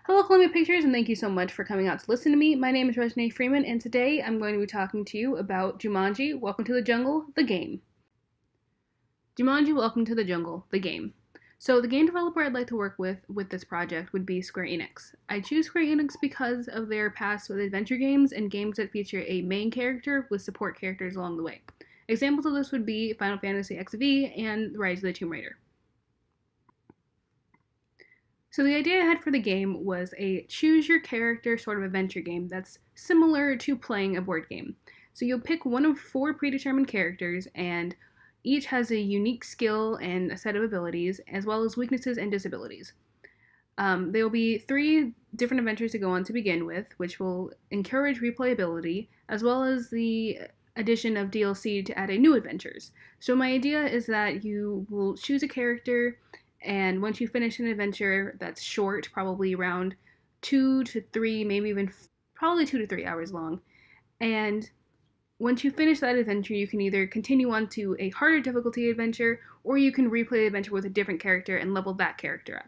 Hello, Columbia Pictures, and thank you so much for coming out to listen to me. My name is Reginae Freeman, and today I'm going to be talking to you about Jumanji, Welcome to the Jungle, the game. Jumanji, Welcome to the Jungle, the game. So the game developer I'd like to work with this project would be Square Enix. I choose Square Enix because of their past with adventure games and games that feature a main character with support characters along the way. Examples of this would be Final Fantasy XV and Rise of the Tomb Raider. So the idea I had for the game was a choose your character sort of adventure game that's similar to playing a board game. So you'll pick one of four predetermined characters, and each has a unique skill and a set of abilities, as well as weaknesses and disabilities. There will be three different adventures to go on to begin with, which will encourage replayability, as well as the addition of DLC to add in new adventures. So my idea is that you will choose a character, and once you finish an adventure that's short, probably around 2 to 3, maybe even probably 2 to 3 hours long, and once you finish that adventure, you can either continue on to a harder difficulty adventure, or you can replay the adventure with a different character and level that character up.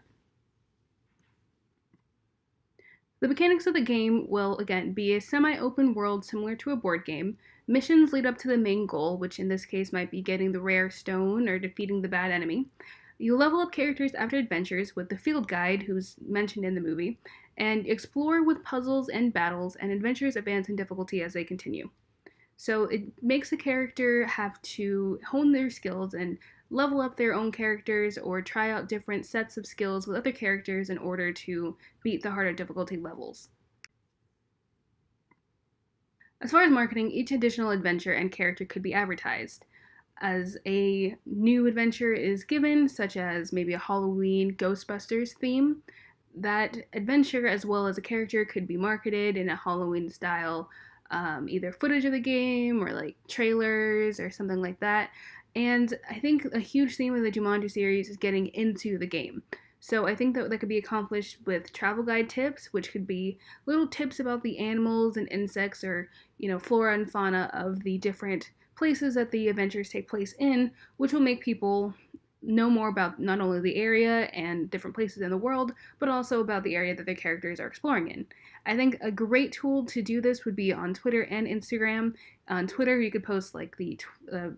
The mechanics of the game will, again, be a semi-open world similar to a board game. Missions lead up to the main goal, which in this case might be getting the rare stone or defeating the bad enemy. You level up characters after adventures with the field guide, who's mentioned in the movie, and explore with puzzles and battles, and adventures advance in difficulty as they continue. So it makes a character have to hone their skills and level up their own characters or try out different sets of skills with other characters in order to beat the harder difficulty levels. As far as marketing, each additional adventure and character could be advertised as a new adventure is given, such as maybe a Halloween Ghostbusters theme. That adventure, as well as a character, could be marketed in a Halloween style, either footage of the game or like trailers or something like that. And I think a huge theme of the Jumanji series is getting into the game. So I think that could be accomplished with travel guide tips, which could be little tips about the animals and insects or, flora and fauna of the different places that the adventures take place in, which will make people know more about not only the area and different places in the world, but also about the area that their characters are exploring in. I think a great tool to do this would be on Twitter and Instagram. On Twitter, you could post like the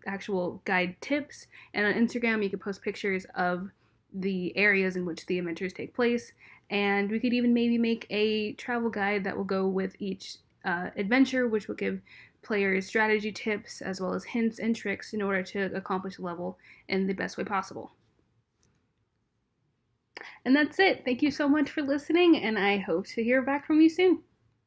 actual guide tips, and on Instagram, you could post pictures of the areas in which the adventures take place. And we could even maybe make a travel guide that will go with each adventure, which will give players strategy tips as well as hints and tricks in order to accomplish the level in the best way possible. And that's it. Thank you so much for listening, and I hope to hear back from you soon.